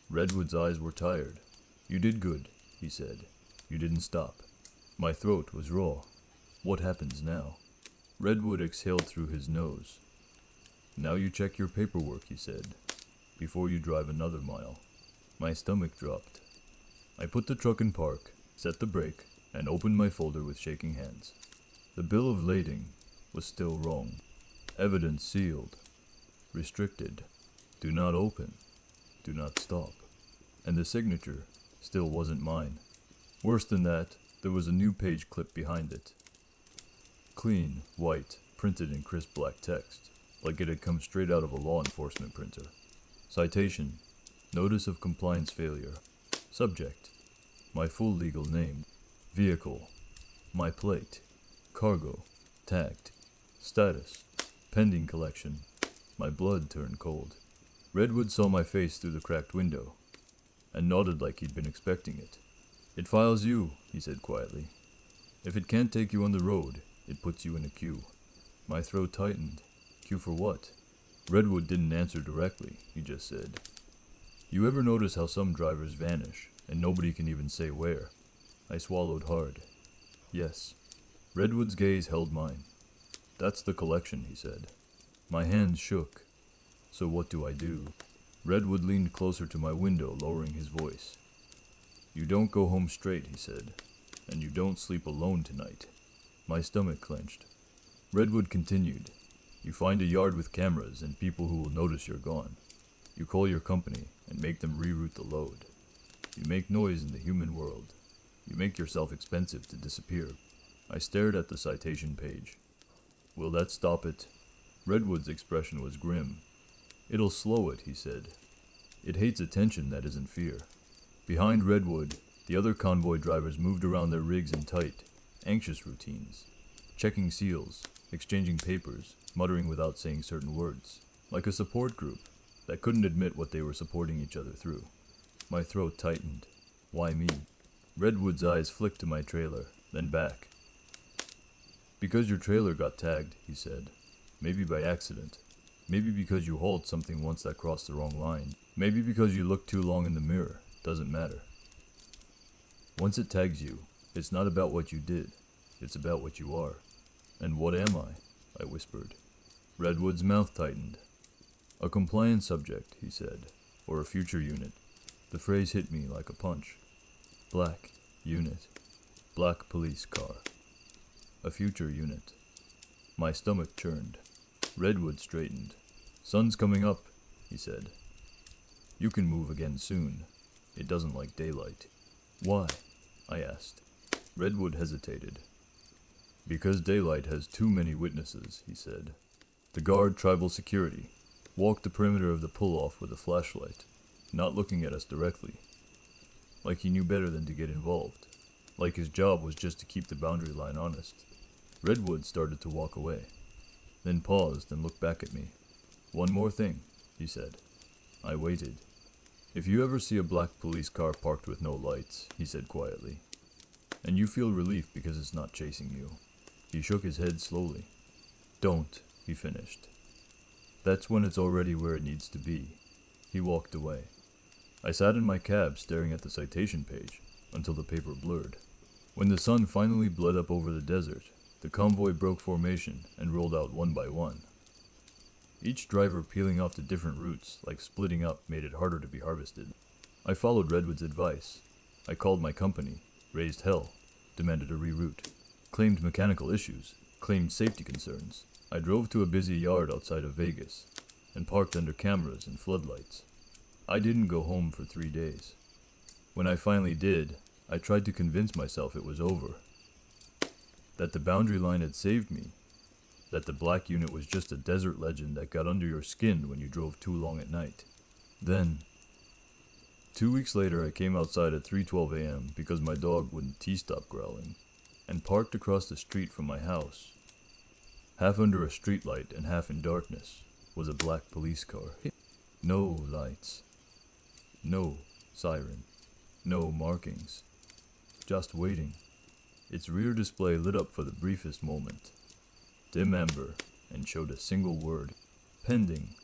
Speaker 1: Redwood's eyes were tired. You did good, he said. You didn't stop. My throat was raw. What happens now? Redwood exhaled through his nose. Now you check your paperwork, he said, before you drive another mile. My stomach dropped. I put the truck in park, set the brake, and opened my folder with shaking hands. The bill of lading was still wrong. Evidence sealed. Restricted. Do not open. Do not stop. And the signature still wasn't mine. Worse than that, there was a new page clipped behind it. Clean, white, printed in crisp black text, like it had come straight out of a law enforcement printer. Citation. Notice of compliance failure. Subject. My full legal name. Vehicle. My plate. Cargo. Tagged. Status. Pending collection. My blood turned cold. Redwood saw my face through the cracked window, and nodded like he'd been expecting it. It files you, he said quietly. If it can't take you on the road, it puts you in a queue. My throat tightened. Queue for what? Redwood didn't answer directly, he just said, You ever notice how some drivers vanish, and nobody can even say where? I swallowed hard. Yes. Redwood's gaze held mine. That's the collection, he said. My hands shook. So what do I do? Redwood leaned closer to my window, lowering his voice. You don't go home straight, he said, and you don't sleep alone tonight. My stomach clenched. Redwood continued. You find a yard with cameras and people who will notice you're gone. You call your company and make them reroute the load. You make noise in the human world. You make yourself expensive to disappear. I stared at the citation page. Will that stop it? Redwood's expression was grim. It'll slow it, he said. It hates attention that isn't fear. Behind Redwood, the other convoy drivers moved around their rigs in tight, anxious routines, checking seals, exchanging papers, muttering without saying certain words, like a support group that couldn't admit what they were supporting each other through. My throat tightened. Why me? Redwood's eyes flicked to my trailer, then back. Because your trailer got tagged, he said. Maybe by accident. Maybe because you hauled something once that crossed the wrong line. Maybe because you looked too long in the mirror. Doesn't matter. Once it tags you, it's not about what you did. It's about what you are. And what am I whispered. Redwood's mouth tightened. A compliance subject, he said, or a future unit. The phrase hit me like a punch. Black unit. Black police car. A future unit. My stomach churned. Redwood straightened. Sun's coming up, he said. You can move again soon. It doesn't like daylight. Why? I asked. Redwood hesitated. Because daylight has too many witnesses, he said. The guard, tribal security, walked the perimeter of the pull-off with a flashlight, not looking at us directly. Like he knew better than to get involved. Like his job was just to keep the boundary line honest. Redwood started to walk away, then paused and looked back at me. One more thing, he said. I waited. If you ever see a black police car parked with no lights, he said quietly, and you feel relief because it's not chasing you. He shook his head slowly. Don't, he finished. That's when it's already where it needs to be. He walked away. I sat in my cab staring at the citation page until the paper blurred. When the sun finally bled up over the desert, the convoy broke formation and rolled out one by one. Each driver peeling off to different routes, like splitting up, made it harder to be harvested. I followed Redwood's advice. I called my company, raised hell, demanded a reroute, claimed mechanical issues, claimed safety concerns. I drove to a busy yard outside of Vegas and parked under cameras and floodlights. I didn't go home for 3 days. When I finally did, I tried to convince myself it was over. That the boundary line had saved me. That the black unit was just a desert legend that got under your skin when you drove too long at night. Then, 2 weeks later, I came outside at 3:12 a.m. because my dog wouldn't stop growling, and parked across the street from my house. Half under a streetlight and half in darkness was a black police car. No lights. No siren. No markings. Just waiting. Its rear display lit up for the briefest moment. Dim amber, and showed a single word. Pending.